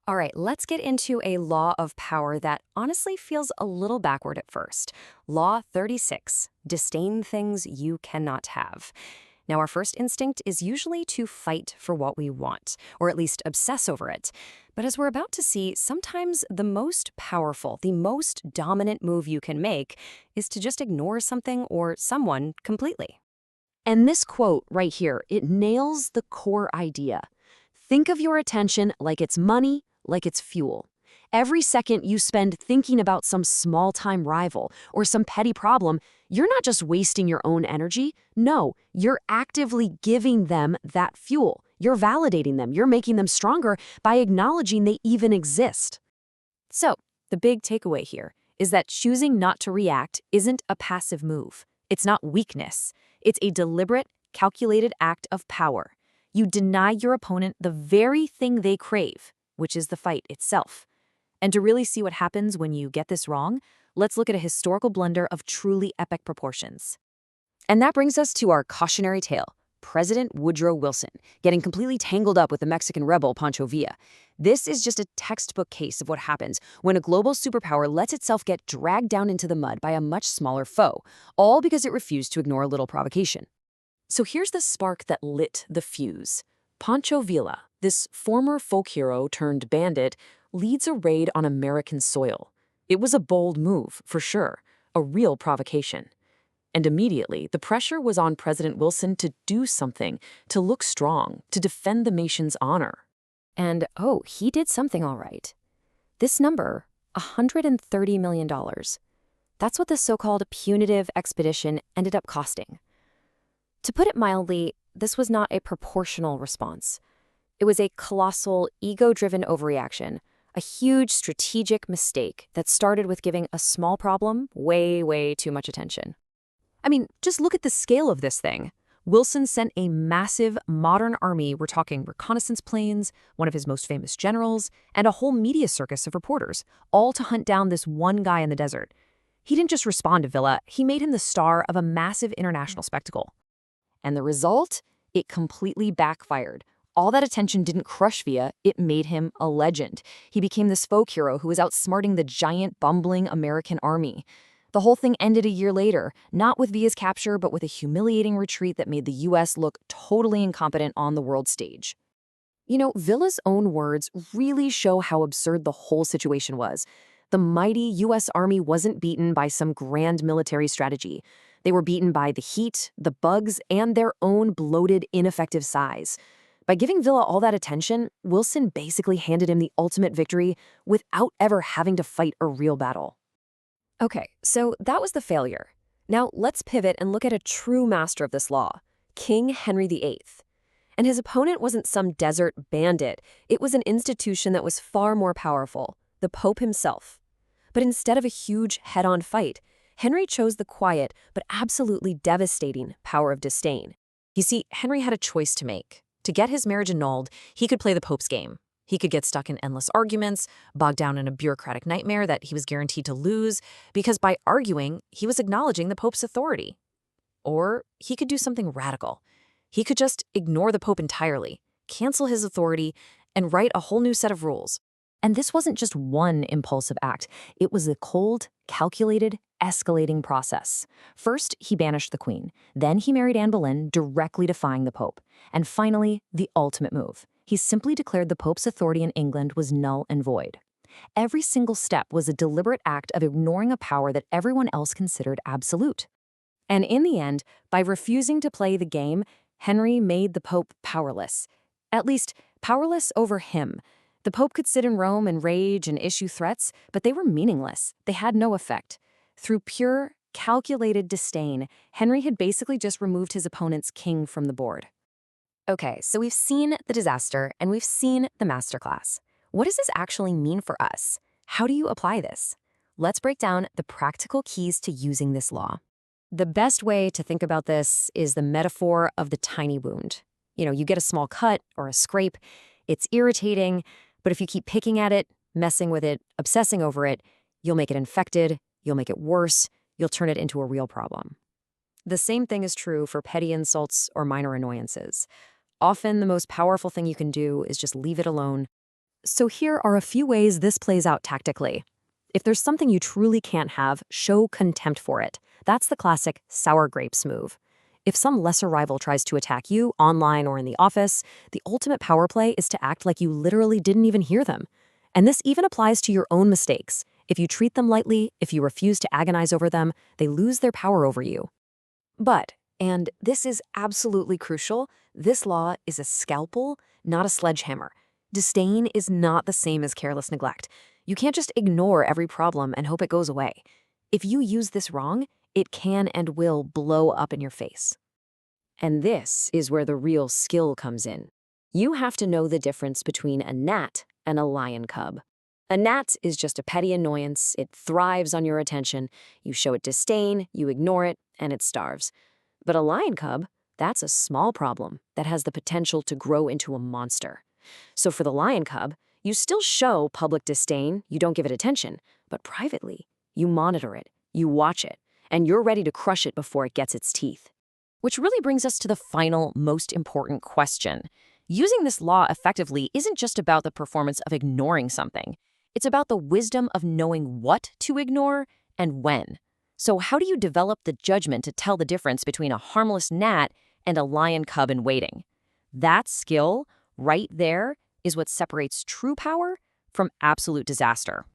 All right, let's get into a law of power that honestly feels a little backward at first. Law 36, disdain things you cannot have. Now, our first instinct is usually to fight for what we want, or at least obsess over it. But as we're about to see, sometimes the most powerful, the most dominant move you can make is to just ignore something or someone completely. And this quote right here, it nails the core idea. Think of your attention like it's money, like it's fuel. Every second you spend thinking about some small-time rival or some petty problem, you're not just wasting your own energy. No, you're actively giving them that fuel. You're validating them. You're making them stronger by acknowledging they even exist. So, the big takeaway here is that choosing not to react isn't a passive move. It's not weakness. It's a deliberate, calculated act of power. You deny your opponent the very thing they crave, which is the fight itself. And to really see what happens when you get this wrong, let's look at a historical blunder of truly epic proportions. And that brings us to our cautionary tale, President Woodrow Wilson getting completely tangled up with the Mexican rebel Pancho Villa. This is just a textbook case of what happens when a global superpower lets itself get dragged down into the mud by a much smaller foe, all because it refused to ignore a little provocation. So here's the spark that lit the fuse. Pancho Villa, this former folk hero turned bandit, leads a raid on American soil. It was a bold move, for sure, a real provocation. And immediately, the pressure was on President Wilson to do something, to look strong, to defend the nation's honor. And oh, he did something all right. This number, $130 million. That's what the so-called punitive expedition ended up costing. To put it mildly, this was not a proportional response. It was a colossal, ego-driven overreaction, a huge strategic mistake that started with giving a small problem way, way too much attention. I mean, just look at the scale of this thing. Wilson sent a massive, modern army, we're talking reconnaissance planes, one of his most famous generals, and a whole media circus of reporters, all to hunt down this one guy in the desert. He didn't just respond to Villa, he made him the star of a massive international spectacle. And the result? It completely backfired. All that attention didn't crush Villa, it made him a legend. He became this folk hero who was outsmarting the giant, bumbling American army. The whole thing ended a year later, not with Villa's capture, but with a humiliating retreat that made the US look totally incompetent on the world stage. You know, Villa's own words really show how absurd the whole situation was. The mighty US Army wasn't beaten by some grand military strategy. They were beaten by the heat, the bugs, and their own bloated, ineffective size. By giving Villa all that attention, Wilson basically handed him the ultimate victory without ever having to fight a real battle. Okay, so that was the failure. Now let's pivot and look at a true master of this law, King Henry VIII. And his opponent wasn't some desert bandit. It was an institution that was far more powerful, the Pope himself. But instead of a huge head-on fight, Henry chose the quiet but absolutely devastating power of disdain. You see, Henry had a choice to make. To get his marriage annulled, he could play the Pope's game. He could get stuck in endless arguments, bogged down in a bureaucratic nightmare that he was guaranteed to lose, because by arguing, he was acknowledging the Pope's authority. Or he could do something radical. He could just ignore the Pope entirely, cancel his authority, and write a whole new set of rules. And this wasn't just one impulsive act. It was a cold, calculated, escalating process. First, he banished the Queen. Then he married Anne Boleyn, directly defying the Pope. And finally, the ultimate move. He simply declared the Pope's authority in England was null and void. Every single step was a deliberate act of ignoring a power that everyone else considered absolute. And in the end, by refusing to play the game, Henry made the Pope powerless. At least, powerless over him. The Pope could sit in Rome and rage and issue threats, but they were meaningless. They had no effect. Through pure, calculated disdain, Henry had basically just removed his opponent's king from the board. Okay, so we've seen the disaster and we've seen the masterclass. What does this actually mean for us? How do you apply this? Let's break down the practical keys to using this law. The best way to think about this is the metaphor of the tiny wound. You get a small cut or a scrape. It's irritating, but if you keep picking at it, messing with it, obsessing over it, you'll make it infected, you'll make it worse, you'll turn it into a real problem. The same thing is true for petty insults or minor annoyances. Often, the most powerful thing you can do is just leave it alone. So here are a few ways this plays out tactically. If there's something you truly can't have, show contempt for it. That's the classic sour grapes move. If some lesser rival tries to attack you, online or in the office, the ultimate power play is to act like you literally didn't even hear them. And this even applies to your own mistakes. If you treat them lightly, if you refuse to agonize over them, they lose their power over you. But, and this is absolutely crucial, this law is a scalpel, not a sledgehammer. Disdain is not the same as careless neglect. You can't just ignore every problem and hope it goes away. If you use this wrong, it can and will blow up in your face. And this is where the real skill comes in. You have to know the difference between a gnat and a lion cub. A gnat is just a petty annoyance. It thrives on your attention. You show it disdain, you ignore it, and it starves. But a lion cub, that's a small problem that has the potential to grow into a monster. So for the lion cub, you still show public disdain, you don't give it attention, but privately, you monitor it, you watch it, and you're ready to crush it before it gets its teeth. Which really brings us to the final, most important question. Using this law effectively isn't just about the performance of ignoring something. It's about the wisdom of knowing what to ignore and when. So how do you develop the judgment to tell the difference between a harmless gnat and a lion cub in waiting? That skill, right there, is what separates true power from absolute disaster.